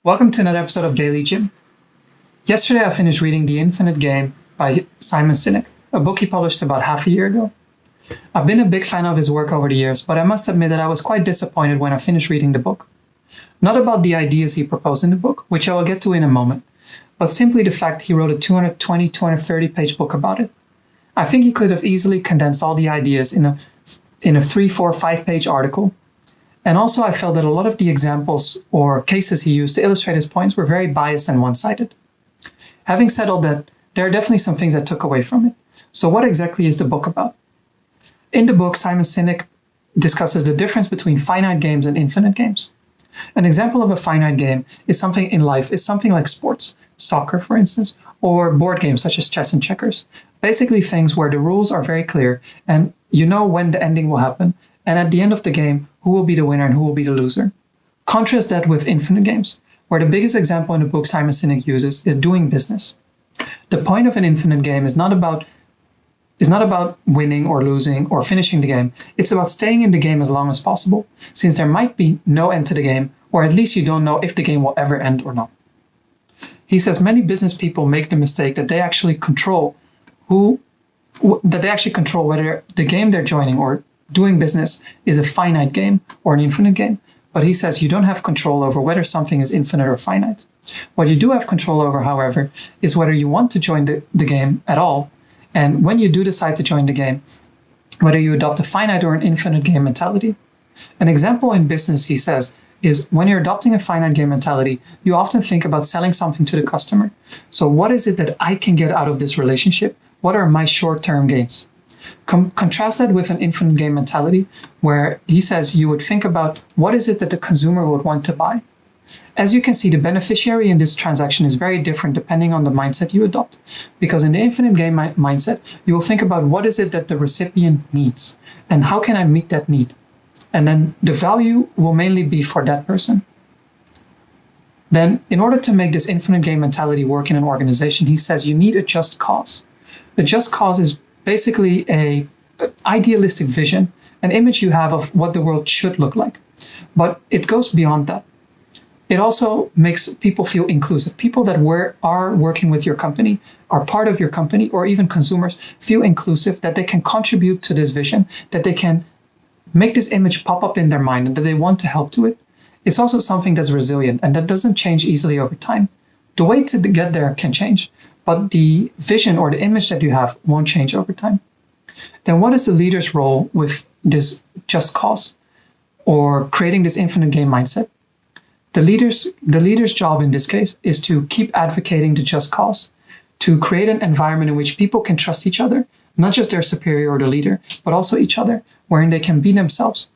Welcome to another episode of Daily Gym. Yesterday I finished reading The Infinite Game by Simon Sinek, a book he published about half a year ago. I've been a big fan of his work over the years, but I must admit that I was quite disappointed when I finished reading the book. Not about the ideas he proposed in the book, which I will get to in a moment, but simply the fact he wrote a 220, 230 page book about it. I think he could have easily condensed all the ideas in a 3, 4, 5 page article. And also I felt that a lot of the examples or cases he used to illustrate his points were very biased and one-sided. Having said all that, there are definitely some things I took away from it. So what exactly is the book about? In the book, Simon Sinek discusses the difference between finite games and infinite games. An example of a finite game is something in life is something like sports, soccer for instance, or board games such as chess and checkers. Basically things where the rules are very clear and you know when the ending will happen, and at the end of the game, who will be the winner and who will be the loser. Contrast that with infinite games, where the biggest example in the book Simon Sinek uses is doing business. The point of an infinite game is not about winning or losing or finishing the game. It's about staying in the game as long as possible, since there might be no end to the game, or at least you don't know if the game will ever end or not. He says many business people make the mistake that they actually control whether the game they're joining or doing business is a finite game or an infinite game. But he says you don't have control over whether something is infinite or finite. What you do have control over, however, is whether you want to join the game at all. And when you do decide to join the game, whether you adopt a finite or an infinite game mentality. An example in business, he says, is when you're adopting a finite game mentality, you often think about selling something to the customer. So what is it that I can get out of this relationship? What are my short-term gains? Contrast that with an infinite game mentality, where he says you would think about what is it that the consumer would want to buy. As you can see, the beneficiary in this transaction is very different depending on the mindset you adopt. Because in the infinite game mindset, you will think about what is it that the recipient needs and how can I meet that need? And then the value will mainly be for that person. Then in order to make this infinite game mentality work in an organization, he says you need a just cause. A just cause is basically an idealistic vision, an image you have of what the world should look like. But it goes beyond that. It also makes people feel inclusive. People that are working with your company, are part of your company, or even consumers feel inclusive, that they can contribute to this vision, that they can make this image pop up in their mind and that they want to help to it. It's also something that's resilient and that doesn't change easily over time. The way to get there can change, but the vision or the image that you have won't change over time. Then what is the leader's role with this just cause or creating this infinite game mindset? The leader's job in this case is to keep advocating the just cause, to create an environment in which people can trust each other, not just their superior or the leader, but also each other, wherein they can be themselves.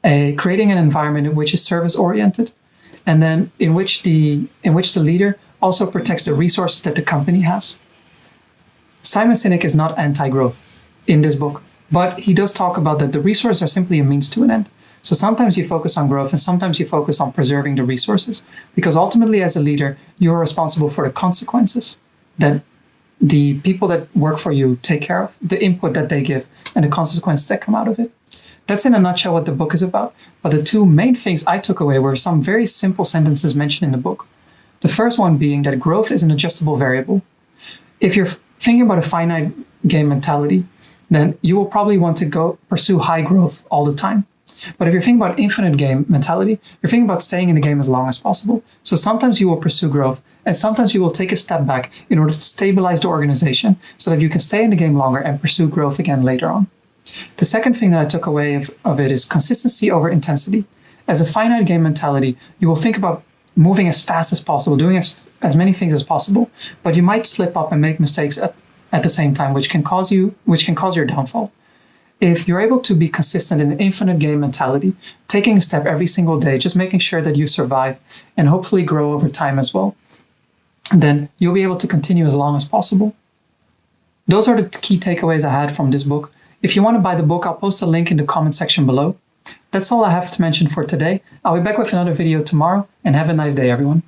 Creating an environment in which is service-oriented, and then in which the leader also protects the resources that the company has. Simon Sinek is not anti-growth in this book, but he does talk about that the resources are simply a means to an end. So sometimes you focus on growth and sometimes you focus on preserving the resources, because ultimately as a leader, you're responsible for the consequences that the people that work for you take care of, the input that they give, and the consequences that come out of it. That's in a nutshell what the book is about. But the two main things I took away were some very simple sentences mentioned in the book. The first one being that growth is an adjustable variable. If you're thinking about a finite game mentality, then you will probably want to go pursue high growth all the time. But if you're thinking about infinite game mentality, you're thinking about staying in the game as long as possible. So sometimes you will pursue growth and sometimes you will take a step back in order to stabilize the organization so that you can stay in the game longer and pursue growth again later on. The second thing that I took away of it is consistency over intensity. As a finite game mentality, you will think about moving as fast as possible, doing as many things as possible, but you might slip up and make mistakes at the same time, which can cause your downfall. If you're able to be consistent in an infinite game mentality, taking a step every single day, just making sure that you survive and hopefully grow over time as well, then you'll be able to continue as long as possible. Those are the key takeaways I had from this book. If you want to buy the book, I'll post a link in the comment section below. That's all I have to mention for today. I'll be back with another video tomorrow, and have a nice day, everyone.